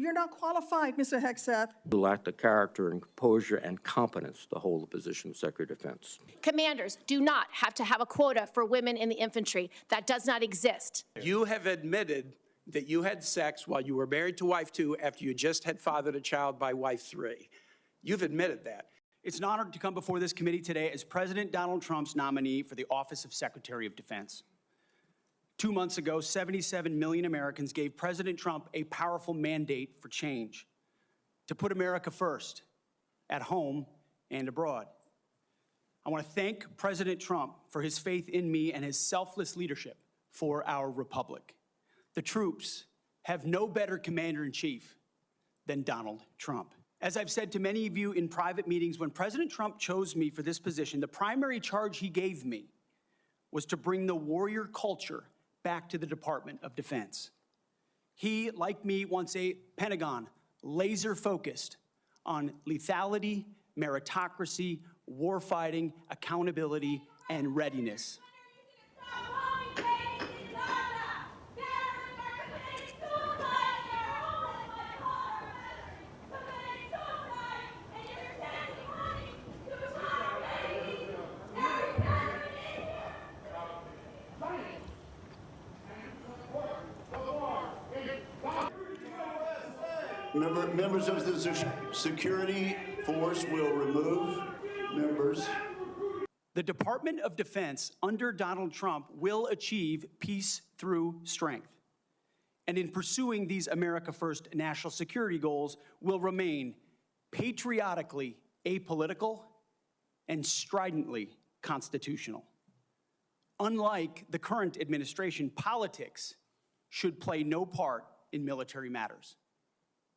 You're not qualified, Mr. Hegseth. You lack the character and composure and competence to hold the position of Secretary of Defense. Commanders do not have to have a quota for women in the infantry. That does not exist. You have admitted that you had sex while you were married to wife 2 after you just had fathered a child by wife 3. You've admitted that. It's an honor to come before this committee today as President Donald Trump's nominee for the office of Secretary of Defense. 2 months ago, 77 million Americans gave President Trump a powerful mandate for change, to put America first, at home and abroad. I want to thank President Trump for his faith in me and his selfless leadership for our republic. The troops have no better commander-in-chief than Donald Trump. As I've said to many of you in private meetings, when President Trump chose me for this position, the primary charge he gave me was to bring the warrior culture back to the Department of Defense. He, like me, wants a Pentagon laser-focused on lethality, meritocracy, warfighting, accountability, and readiness. Members of the security force will remove members. The Department of Defense under Donald Trump will achieve peace through strength. And in pursuing these America First national security goals, will remain patriotically apolitical and stridently constitutional. Unlike the current administration, politics should play no part in military matters.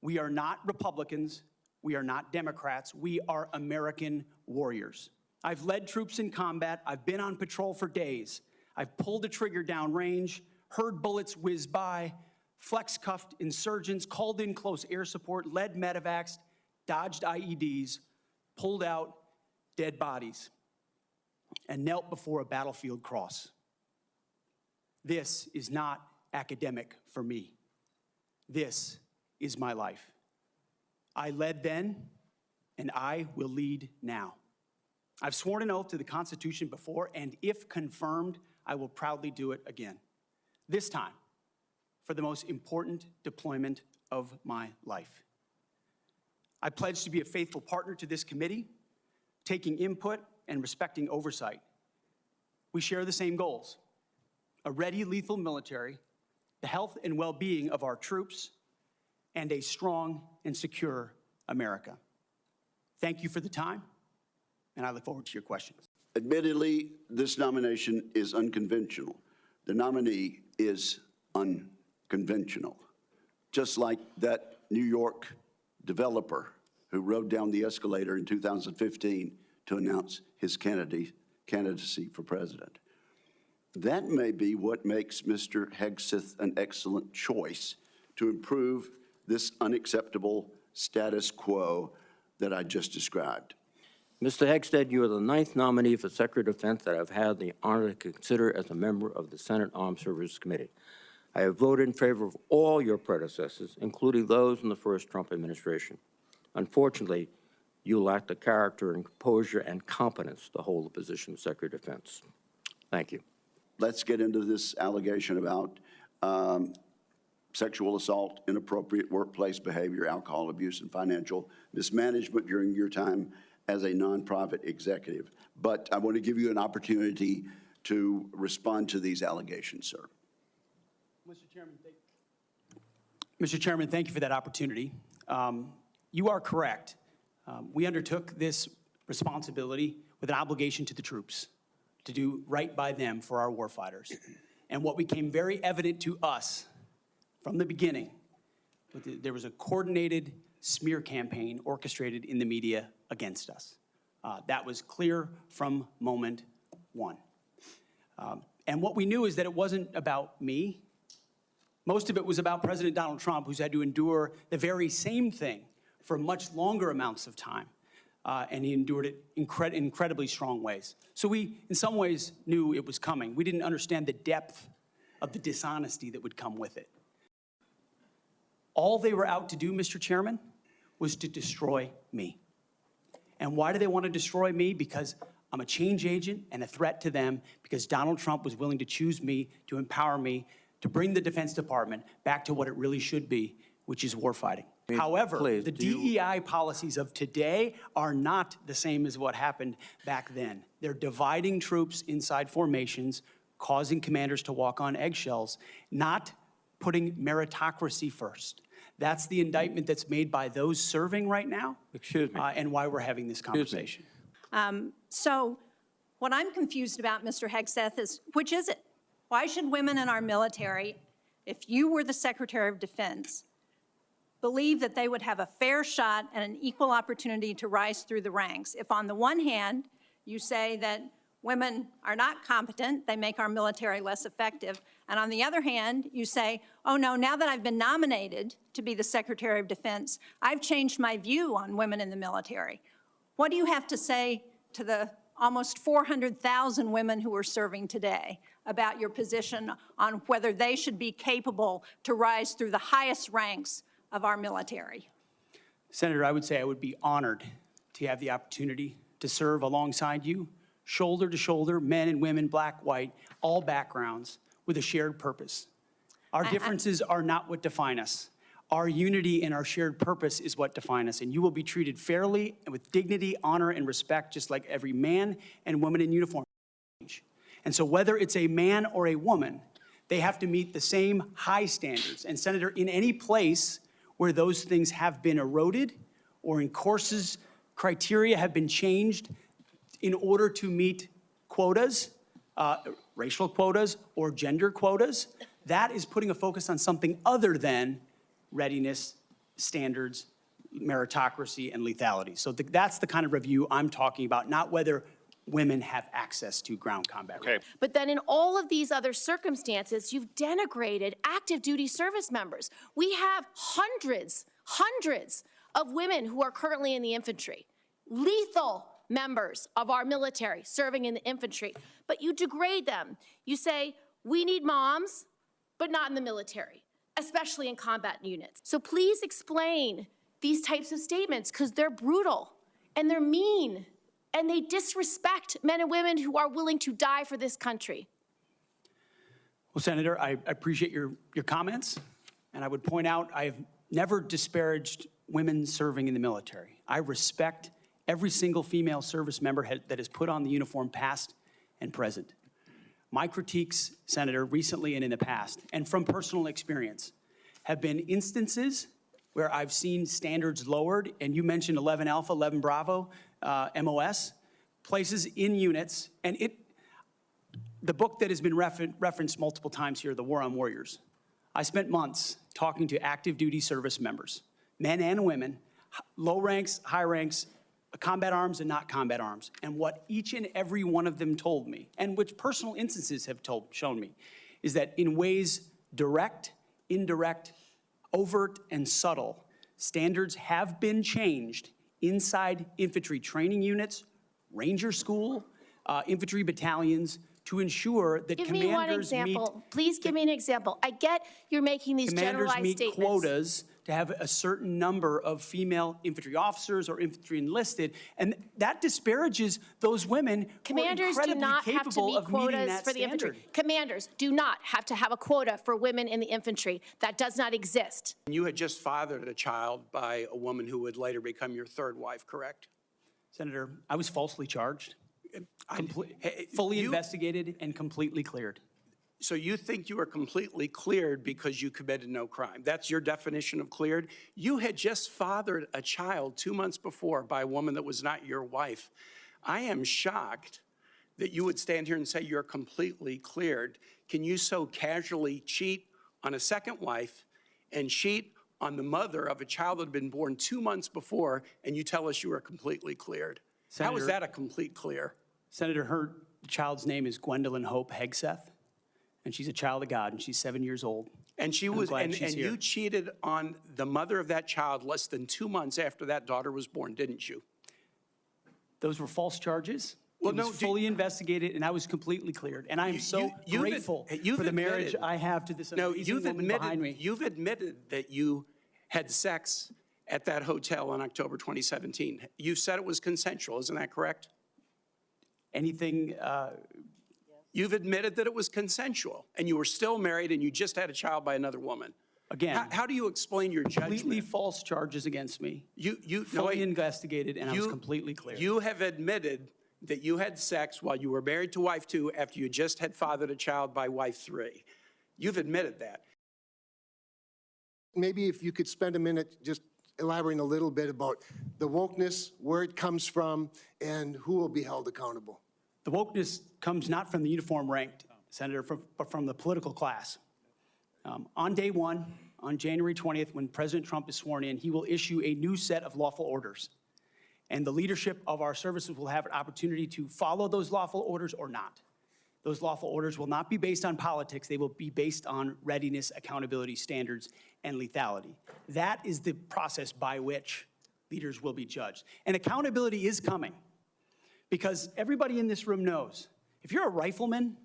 We are not Republicans. We are not Democrats. We are American warriors. I've led troops in combat. I've been on patrol for days. I've pulled the trigger down range, heard bullets whiz by, flex-cuffed insurgents, called in close air support, led medevacs, dodged IEDs, pulled out dead bodies, and knelt before a battlefield cross. This is not academic for me. This is my life. I led then, and I will lead now. I've sworn an oath to the Constitution before, and if confirmed, I will proudly do it again. This time, for the most important deployment of my life. I pledge to be a faithful partner to this committee, taking input and respecting oversight. We share the same goals: a ready, lethal military, the health and well-being of our troops, and a strong and secure America. Thank you for the time, and I look forward to your questions. Admittedly, this nomination is unconventional. The nominee is unconventional. Just like that New York developer who rode down the escalator in 2015 to announce his candidacy for president. That may be what makes Mr. Hegseth an excellent choice to improve this unacceptable status quo that I just described. Mr. Hegseth, you are the 9th nominee for Secretary of Defense that I've had the honor to consider as a member of the Senate Armed Services Committee. I have voted in favor of all your predecessors, including those in the first Trump administration. Unfortunately, you lack the character and composure and competence to hold the position of Secretary of Defense. Thank you. Let's get into this allegation about sexual assault, inappropriate workplace behavior, alcohol abuse, and financial mismanagement during your time as a nonprofit executive. But I want to give you an opportunity to respond to these allegations, sir. Mr. Chairman, thank you for that opportunity. You are correct. We undertook this responsibility with an obligation to the troops to do right by them for our warfighters. And what became very evident to us from the beginning, there was a coordinated smear campaign orchestrated in the media against us. That was clear from moment one. And what we knew is that it wasn't about me. Most of it was about President Donald Trump, who's had to endure the very same thing for much longer amounts of time. And he endured it in incredibly strong ways. So we, in some ways, knew it was coming. We didn't understand the depth of the dishonesty that would come with it. All they were out to do, Mr. Chairman, was to destroy me. And why do they want to destroy me? Because I'm a change agent and a threat to them, because Donald Trump was willing to choose me, to empower me, to bring the Defense Department back to what it really should be, which is warfighting. However, please, the DEI policies of today are not the same as what happened back then. They're dividing troops inside formations, causing commanders to walk on eggshells, not putting meritocracy first. That's the indictment that's made by those serving right now. Excuse me. And why we're having this conversation. So what I'm confused about, Mr. Hegseth, is which is it? Why should women in our military, if you were the Secretary of Defense, believe that they would have a fair shot and an equal opportunity to rise through the ranks? If on the one hand, you say that women are not competent, they make our military less effective, and on the other hand, you say, oh no, now that I've been nominated to be the Secretary of Defense, I've changed my view on women in the military. What do you have to say to the almost 400,000 women who are serving today about your position on whether they should be capable to rise through the highest ranks of our military? Senator, I would say I would be honored to have the opportunity to serve alongside you, shoulder to shoulder, men and women, black, white, all backgrounds, with a shared purpose. Our differences are not what define us. Our unity and our shared purpose is what define us, and you will be treated fairly and with dignity, honor, and respect, just like every man and woman in uniform. And so whether it's a man or a woman, they have to meet the same high standards. And Senator, in any place where those things have been eroded, or in courses, criteria have been changed in order to meet quotas, racial quotas or gender quotas, that is putting a focus on something other than readiness, standards, meritocracy, and lethality. So that's the kind of review I'm talking about, not whether women have access to ground combat. Okay. But then in all of these other circumstances, you've denigrated active duty service members. We have hundreds of women who are currently in the infantry, lethal members of our military serving in the infantry, but you degrade them. You say, we need moms, but not in the military, especially in combat units. So please explain these types of statements, because they're brutal and they're mean and they disrespect men and women who are willing to die for this country. Well, Senator, I appreciate your comments, and I would point out I have never disparaged women serving in the military. I respect every single female service member that has put on the uniform, past and present. My critiques, Senator, recently and in the past, and from personal experience, have been instances where I've seen standards lowered, and you mentioned 11 Alpha, 11 Bravo, MOS, places in units, and the book that has been referenced multiple times here, The War on Warriors. I spent months talking to active duty service members, men and women, low ranks, high ranks, combat arms and not combat arms. And what each and every one of them told me, and which personal instances have shown me, is that in ways direct, indirect, overt, and subtle, standards have been changed inside infantry training units, ranger school, infantry battalions, to ensure that Give me one example. Please give me an example. I get you're making these generalized statements. Commanders meet quotas to have a certain number of female infantry officers or infantry enlisted, and that disparages those women Commanders who are do incredibly not have to capable meet of meeting quotas that for the infantry. standard. Commanders do not have to have a quota for women in the infantry. That does not exist. You had just fathered a child by a woman who would later become your third wife, correct? Senator, I was falsely charged, fully investigated, and completely cleared. So you think you were completely cleared because you committed no crime? That's your definition of cleared? You had just fathered a child 2 months before by a woman that was not your wife. I am shocked that you would stand here and say you're completely cleared. Can you so casually cheat on a second wife and cheat on the mother of a child that had been born 2 months before, and you tell us you were completely cleared? How is that a complete clear? Senator, her child's name is Gwendolyn Hope Hegseth, and she's a child of God, and she's 7 years old. And she was, and you cheated on the mother of that child less than 2 months after that daughter was born, didn't you? Those were false charges. Well, It was fully investigated, and I was completely cleared. And I am so grateful you've for the marriage admitted- I have to this No, amazing woman behind me. you've admitted that you had sex at that hotel in October 2017. You said it was consensual, isn't that correct? Anything, You've admitted that it was consensual, and you were still married, and you just had a child by another woman. again, How do you explain your completely judgment? false charges against me, No, fully wait. investigated, and I was completely clear. You have admitted that you had sex while you were married to wife 2 after you just had fathered a child by wife 3. You've admitted that. Maybe if you could spend a minute just elaborating a little bit about the wokeness, where it comes from, and who will be held accountable. The wokeness comes not from the uniform ranked, Senator, but from the political class. On day one, on January 20th, when President Trump is sworn in, he will issue a new set of lawful orders. And the leadership of our services will have an opportunity to follow those lawful orders or not. Those lawful orders will not be based on politics. They will be based on readiness, accountability, standards, and lethality. That is the process by which leaders will be judged. And accountability is coming, because everybody in this room knows, if you're a rifleman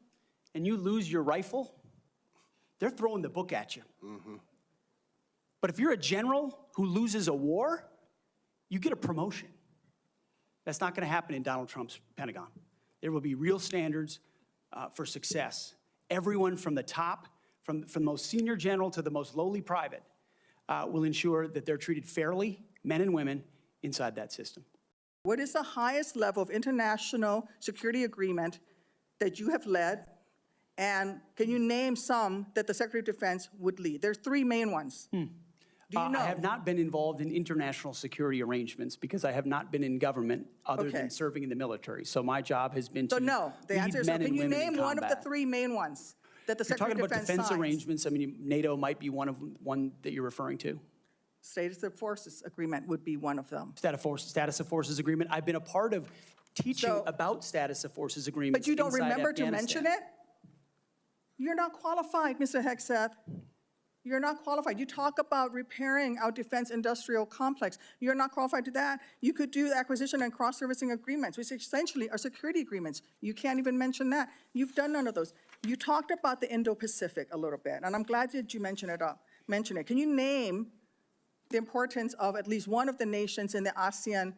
and you lose your rifle, they're throwing the book at you. But if you're a general who loses a war, you get a promotion. That's not going to happen in Donald Trump's Pentagon. There will be real standards for success. Everyone from the top, from the most senior general to the most lowly private, will ensure that they're treated fairly, men and women, inside that system. What is the highest level of international security agreement that you have led? And can you name some that the Secretary of Defense would lead? There's 3 main ones. Do you know? I have not been involved in international security arrangements because I have not been in government other than Okay. serving in the military. So my job has been So to no, the lead answer is no. men and Can you women in name one of the combat. 3 main ones that the You're Secretary talking of about Defense defense signs? arrangements. I mean, NATO might be one that you're referring to. Status of Forces Agreement would be one of them. Status of Forces Agreement. I've been a part of teaching So- about Status of Forces Agreements But you don't inside remember to mention Afghanistan. it? You're not qualified, Mr. Hegseth. You're not qualified. You talk about repairing our defense industrial complex. You're not qualified to that. You could do acquisition and cross-servicing agreements, which essentially are security agreements. You can't even mention that. You've done none of those. You talked about the Indo-Pacific a little bit, and I'm glad that you mentioned it. Can you name the importance of at least one of the nations in the ASEAN,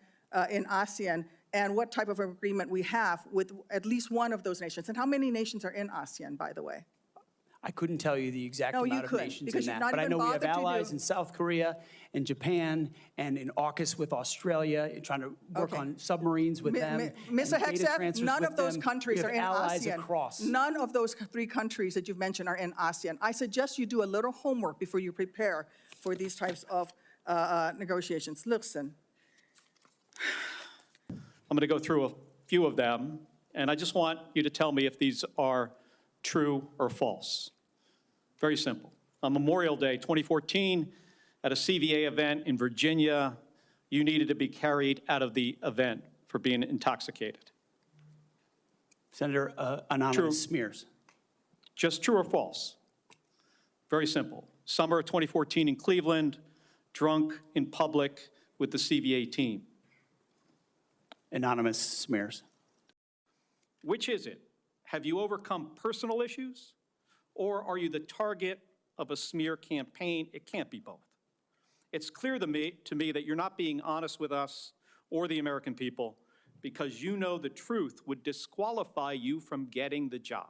and what type of agreement we have with at least one of those nations? And how many nations are in ASEAN, by the way? I couldn't tell you the exact No, you amount of couldn't, nations because in you've that. not But I even know we have bothered to allies do- in South Korea and Japan and in AUKUS with Australia, trying to work Okay. on submarines with them. Mr. and data Hegseth, transfers none with of those them. countries We are have in allies ASEAN. across. None of those 3 countries that you've mentioned are in ASEAN. I suggest you do a little homework before you prepare for these types of negotiations. Listen, I'm going to go through a few of them, and I just want you to tell me if these are true or false. Very simple. On Memorial Day 2014, at a CVA event in Virginia, you needed to be carried out of the event for being intoxicated. Senator Anonymous True. smears. Just true or false? Very simple. Summer of 2014 in Cleveland, drunk in public with the CVA team. Anonymous smears. Which is it? Have you overcome personal issues, or are you the target of a smear campaign? It can't be both. It's clear to me that you're not being honest with us or the American people because you know the truth would disqualify you from getting the job.